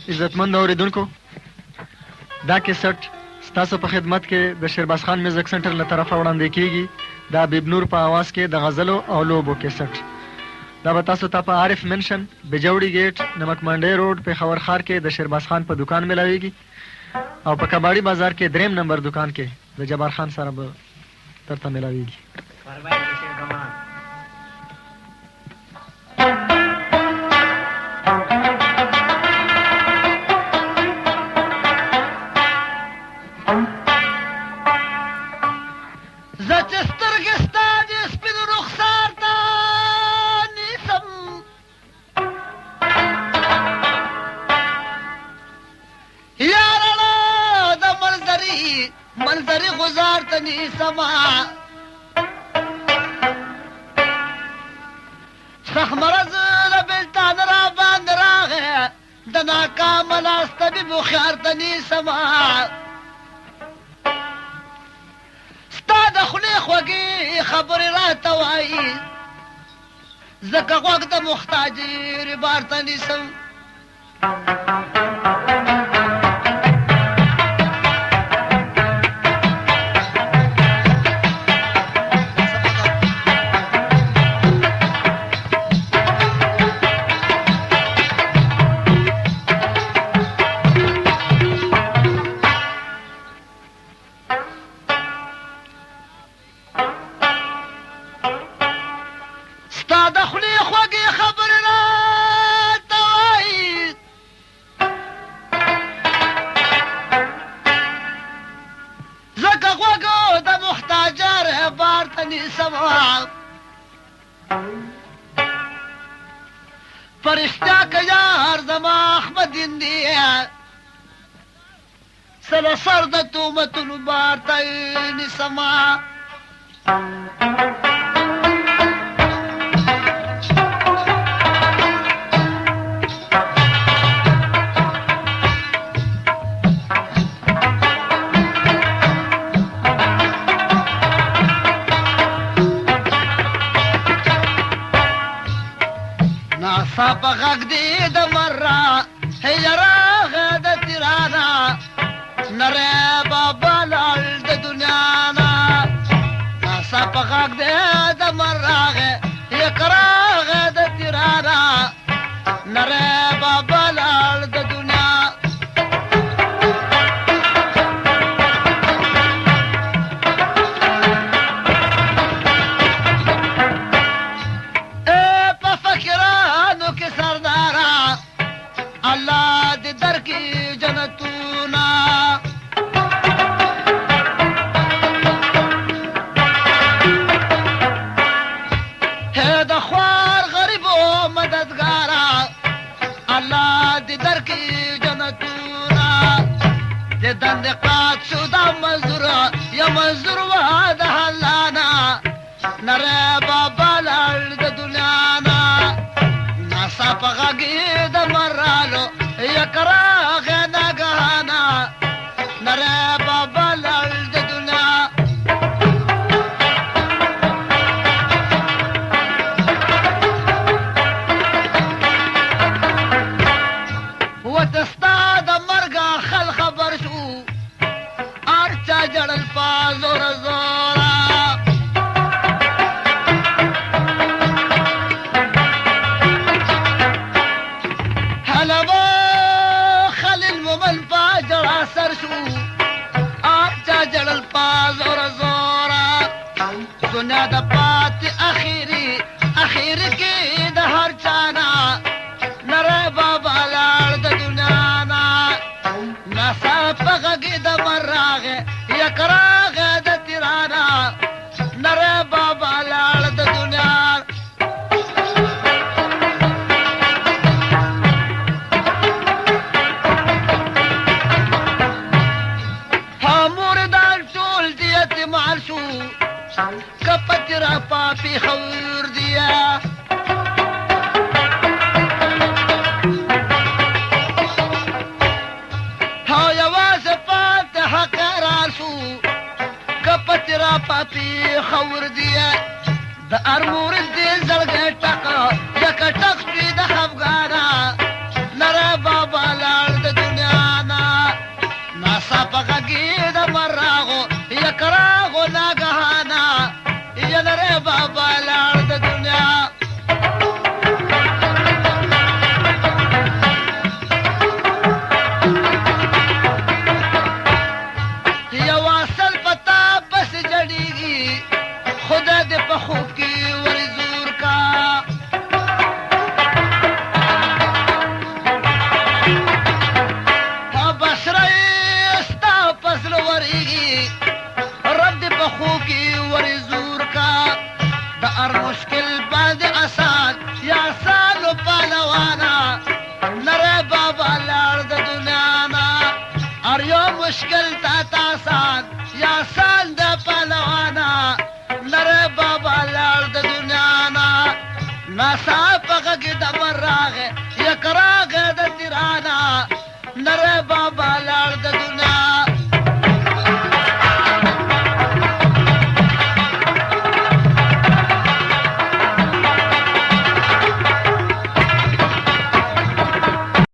عزتمند اوریدونکو، دا کیسټ ستاسو په خدمت کې د شیرباز خان میوزک سنټر له طرفه وړاندې کیږي. دا حبیب نور په आवाज کې د غزلو او لوبو کیسټ. دا به تاسو ته په عارف منشن بجوړی گیټ نمک منډی روډ پیښور ښار کې د شیرباز خان په دکان ملاویږي او په کباړی بازار کې 3 نمبر دکان کې د جبار خان سره به ترته ملاویږي. منظری گزار تنی سما سخمرز ربلتان را باند راغه دنا کامل استبی بخیار تنی سما ستا دخلی خوگی خبری را توائی زکا خوگ دا مختاجی ربار تنی سم فرشتہ کا یار زما احمد اندیا سلا سرد تومت البار تین سما صاحب غږ دې د مرا هي راغه د تیرانا نره بابا لال د دنیا نا صاحب غږ دې د مرا هي کراغه د تیرانا نره بابا لال د دنیا اللہ دی در کی جنتونا ہے دخوار غریب و مددگارا اللہ دی در کی جنتونا دی دندقات شدہ مزدور یا مزدور واد حلانا نرے بابا لال دی دنیانا ناسا پغاگی د مرالو یکرا غنا گانا نرے بابا لال د دنیا وتستا د مرگا خل خبر شو ارچا جڑل پازو رزو ناسا پغه کې د مراغه یکراغه د تیرانا نره